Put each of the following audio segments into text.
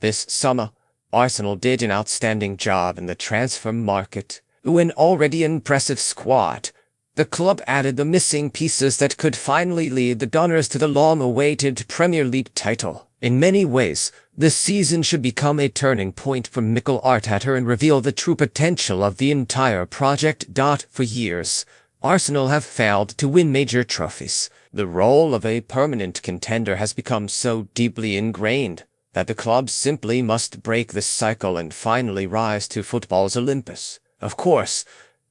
This summer, Arsenal did an outstanding job in the transfer market. With an already impressive squad, the club added the missing pieces that could finally lead the Gunners to the long-awaited Premier League title. In many ways, this season should become a turning point for Mikel Arteta and reveal the true potential of the entire project. For years, Arsenal have failed to win major trophies. The role of a permanent contender has become so deeply ingrained that the club simply must break this cycle and finally rise to football's Olympus. Of course,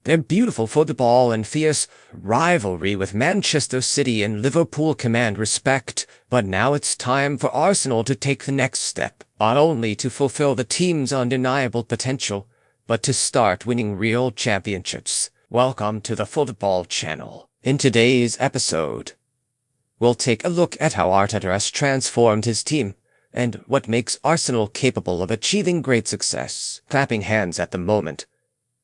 their beautiful football and fierce rivalry with Manchester City and Liverpool command respect, but now it's time for Arsenal to take the next step, not only to fulfill the team's undeniable potential, but to start winning real championships. Welcome to the Football Channel. In today's episode, we'll take a look at how Arteta has transformed his team, and what makes Arsenal capable of achieving great success. Clapping hands at the moment.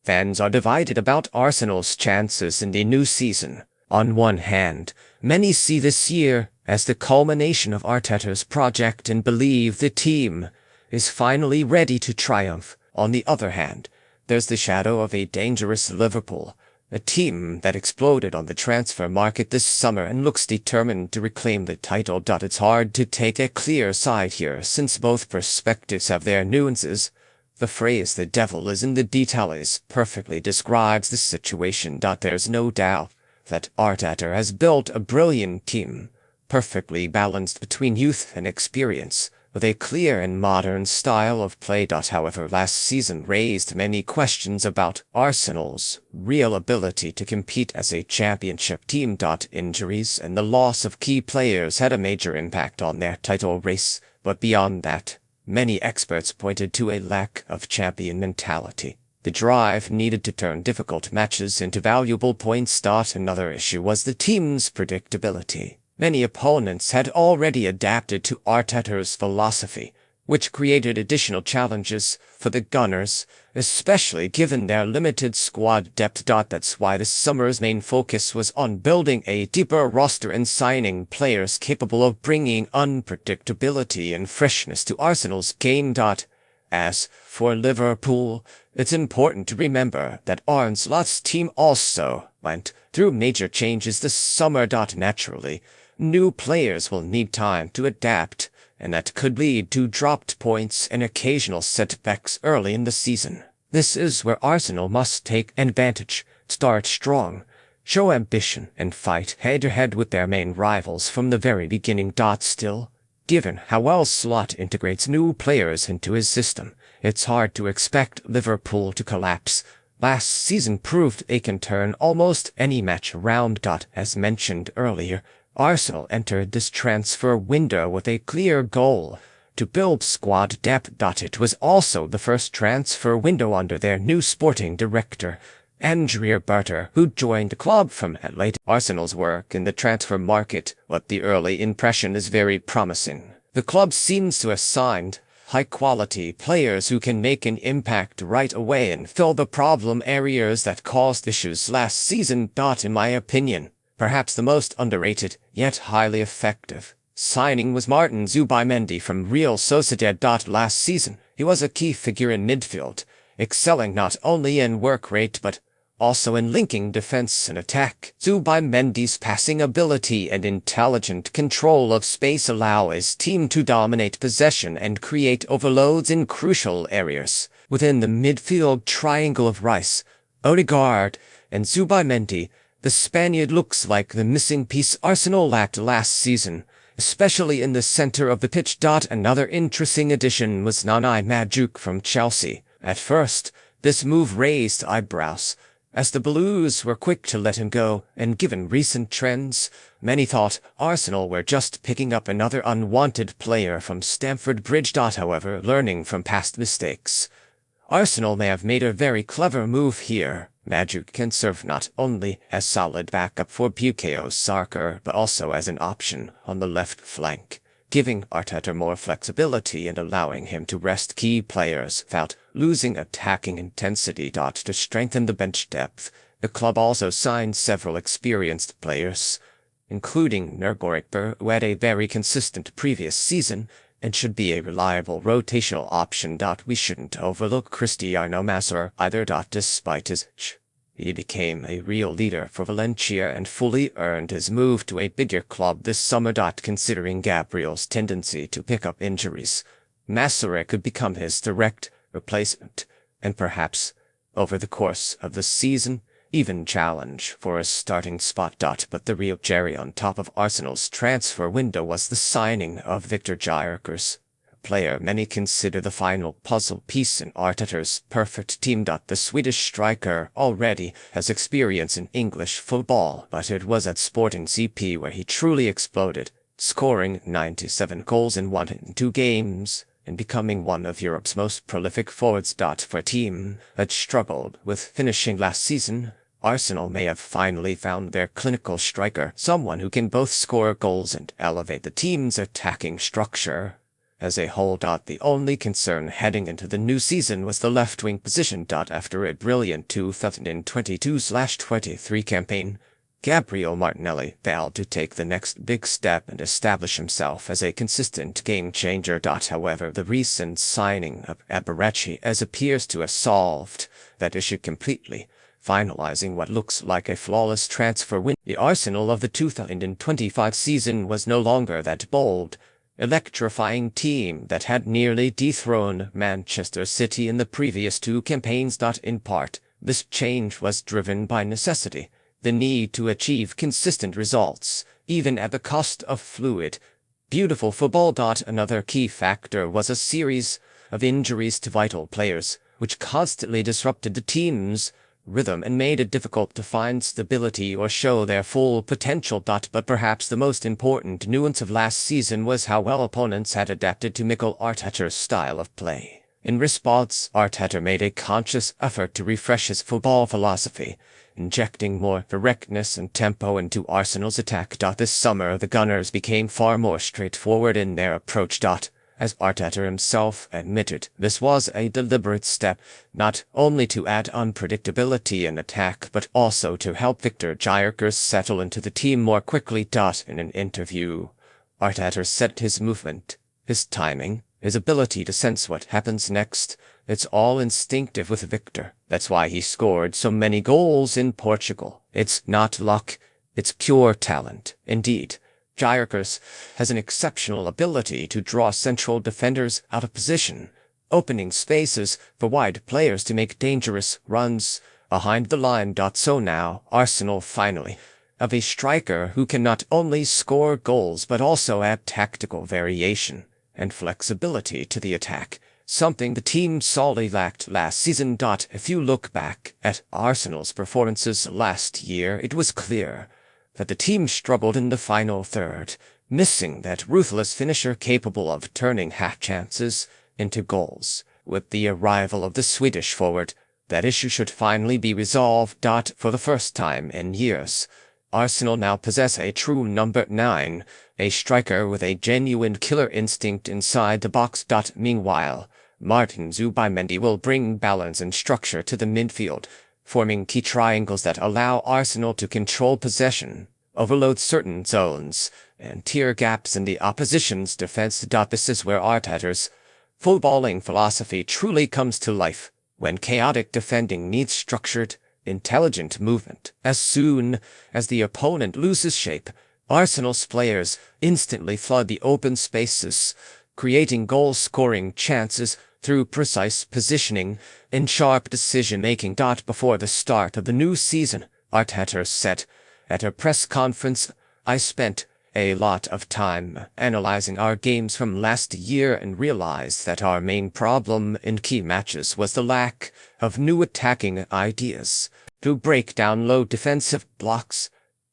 Fans are divided about Arsenal's chances in the new season. On one hand, many see this year as the culmination of Arteta's project and believe the team is finally ready to triumph. On the other hand, there's the shadow of a dangerous Liverpool, a team that exploded on the transfer market this summer and looks determined to reclaim the title. It's hard to take a clear side here since both perspectives have their nuances. The phrase "the devil is in the details" perfectly describes the situation. There's no doubt that Arteta has built a brilliant team, perfectly balanced between youth and experience, with a clear and modern style of play. However, last season raised many questions about Arsenal's real ability to compete as a championship team. Injuries and the loss of key players had a major impact on their title race, but beyond that, many experts pointed to a lack of champion mentality. The drive needed to turn difficult matches into valuable points. Another issue was the team's predictability. Many opponents had already adapted to Arteta's philosophy, which created additional challenges for the Gunners, especially given their limited squad depth. That's why this summer's main focus was on building a deeper roster and signing players capable of bringing unpredictability and freshness to Arsenal's game. As for Liverpool, it's important to remember that Arne Slot's team also went through major changes this summer. Naturally, new players will need time to adapt, and that could lead to dropped points and occasional setbacks early in the season. This is where Arsenal must take advantage, start strong, show ambition, and fight head-to-head with their main rivals from the very beginning. Still, given how well Slot integrates new players into his system, it's hard to expect Liverpool to collapse. Last season proved they can turn almost any match around. As mentioned earlier, Arsenal entered this transfer window with a clear goal: to build squad depth. It was also the first transfer window under their new sporting director, Andrea Berta, who joined the club from Atletico. Arsenal's work in the transfer market, but the early impression is very promising. The club seems to have signed high-quality players who can make an impact right away and fill the problem areas that caused issues last season. In my opinion, perhaps the most underrated, yet highly effective signing was Martin Zubimendi from Real Sociedad. Last season, he was a key figure in midfield, excelling not only in work rate but also in linking defense and attack. Zubimendi's passing ability and intelligent control of space allow his team to dominate possession and create overloads in crucial areas. Within the midfield triangle of Rice, Odegaard, and Zubimendi, the Spaniard looks like the missing piece Arsenal lacked last season, especially in the center of the pitch. Another interesting addition was Nani Madueke from Chelsea. At first, this move raised eyebrows, as the Blues were quick to let him go, and given recent trends, many thought Arsenal were just picking up another unwanted player from Stamford Bridge. However, learning from past mistakes, Arsenal may have made a very clever move here. Madueke can serve not only as solid backup for Bukayo Saka, but also as an option on the left flank, giving Arteta more flexibility and allowing him to rest key players without losing attacking intensity. To strengthen the bench depth, the club also signed several experienced players, including Nurgorik Ber, who had a very consistent previous season, and should be a reliable rotational option. We shouldn't overlook Cristiano Masserer either. Despite his age, he became a real leader for Valencia and fully earned his move to a bigger club this summer. Considering Gabriel's tendency to pick up injuries, Masserer could become his direct replacement, and perhaps, over the course of the season, even challenge for a starting spot. But the real cherry on top of Arsenal's transfer window was the signing of Viktor Gyökeres, a player many consider the final puzzle piece in Arteta's perfect team. The Swedish striker already has experience in English football, but it was at Sporting CP where he truly exploded, scoring 97 goals in 102 games, and becoming one of Europe's most prolific forwards. For a team that struggled with finishing last season, Arsenal may have finally found their clinical striker, someone who can both score goals and elevate the team's attacking structure as a whole. The only concern heading into the new season was the left-wing position. After a brilliant 2022/23 campaign, Gabriel Martinelli failed to take the next big step and establish himself as a consistent game-changer. However, the recent signing of Eberechi appears to have solved that issue completely, finalizing what looks like a flawless transfer win. The Arsenal of the 2025 season was no longer that bold, electrifying team that had nearly dethroned Manchester City in the previous two campaigns. In part, this change was driven by necessity, the need to achieve consistent results, even at the cost of fluid, beautiful football. Another key factor was a series of injuries to vital players, which constantly disrupted the team's rhythm and made it difficult to find stability or show their full potential. But perhaps the most important nuance of last season was how well opponents had adapted to Mikel Arteta's style of play. In response, Arteta made a conscious effort to refresh his football philosophy, injecting more directness and tempo into Arsenal's attack. This summer, the Gunners became far more straightforward in their approach. As Arteta himself admitted, this was a deliberate step, not only to add unpredictability in attack, but also to help Viktor Gyökeres settle into the team more quickly. In an interview, Arteta said his movement, his timing, his ability to sense what happens next, it's all instinctive with Viktor. That's why he scored so many goals in Portugal. It's not luck, it's pure talent. Indeed, Gyökeres has an exceptional ability to draw central defenders out of position, opening spaces for wide players to make dangerous runs behind the line. So now, Arsenal finally have a striker who can not only score goals but also add tactical variation and flexibility to the attack, something the team sorely lacked last season. If you look back at Arsenal's performances last year, it was clear that the team struggled in the final third, missing that ruthless finisher capable of turning half chances into goals. With the arrival of the Swedish forward, that issue should finally be resolved. For the first time in years, Arsenal now possess a true number 9, a striker with a genuine killer instinct inside the box. Meanwhile, Martin Zubimendi will bring balance and structure to the midfield, forming key triangles that allow Arsenal to control possession, overload certain zones, and tear gaps in the opposition's defense. This is where Arteta's footballing philosophy truly comes to life, when chaotic defending needs structured, intelligent movement. As soon as the opponent loses shape, Arsenal's players instantly flood the open spaces, creating goal-scoring chances through precise positioning and sharp decision-making. Before the start of the new season, Arteta said at a press conference, "I spent a lot of time analyzing our games from last year and realized that our main problem in key matches was the lack of new attacking ideas. To break down low defensive blocks,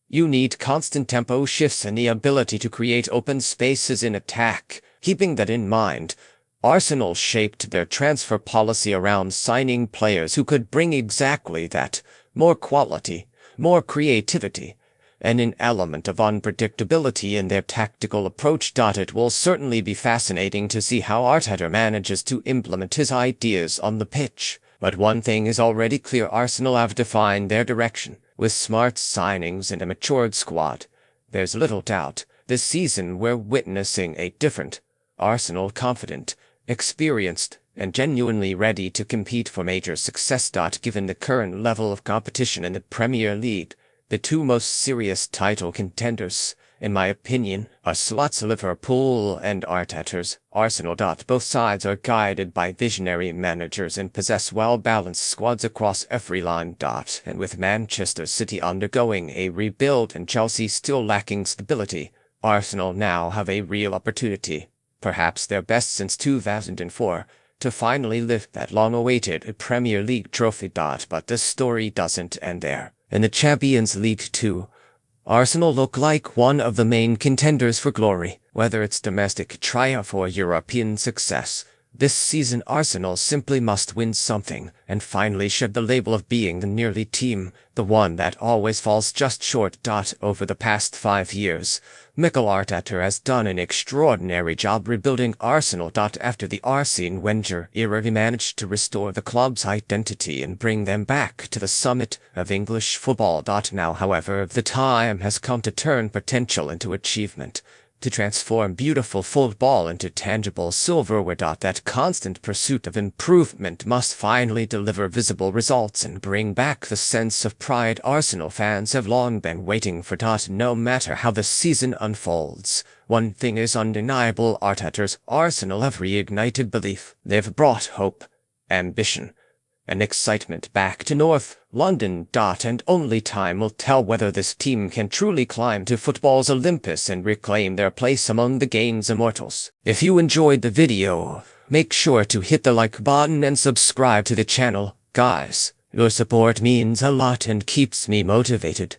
you need constant tempo shifts and the ability to create open spaces in attack. Keeping that in mind, Arsenal shaped their transfer policy around signing players who could bring exactly that, more quality, more creativity, and an element of unpredictability in their tactical approach. It will certainly be fascinating to see how Arteta manages to implement his ideas on the pitch. But one thing is already clear: Arsenal have defined their direction. With smart signings and a matured squad, there's little doubt this season we're witnessing a different Arsenal confident, experienced, and genuinely ready to compete for major success. Given the current level of competition in the Premier League, the two most serious title contenders, in my opinion, are slots Liverpool and Arteta's Arsenal. Both sides are guided by visionary managers and possess well-balanced squads across every line. And with Manchester City undergoing a rebuild and Chelsea still lacking stability, Arsenal now have a real opportunity, perhaps their best since 2004, to finally lift that long-awaited Premier League trophy. But the story doesn't end there. In the Champions League too, Arsenal look like one of the main contenders for glory. Whether it's domestic triumph or European success, this season Arsenal simply must win something and finally shed the label of being the nearly team, the one that always falls just short. Over the past 5 years, Mikel Arteta has done an extraordinary job rebuilding Arsenal. After the Arsene Wenger era, he managed to restore the club's identity and bring them back to the summit of English football. Now, however, the time has come to turn potential into achievement, to transform beautiful football into tangible silverware. That constant pursuit of improvement must finally deliver visible results and bring back the sense of pride Arsenal fans have long been waiting for. No matter how the season unfolds, one thing is undeniable: Arteta's Arsenal have reignited belief. They've brought hope, ambition, and excitement back to North London. And only time will tell whether this team can truly climb to football's Olympus and reclaim their place among the game's immortals. If you enjoyed the video, make sure to hit the like button and subscribe to the channel. Guys, your support means a lot and keeps me motivated.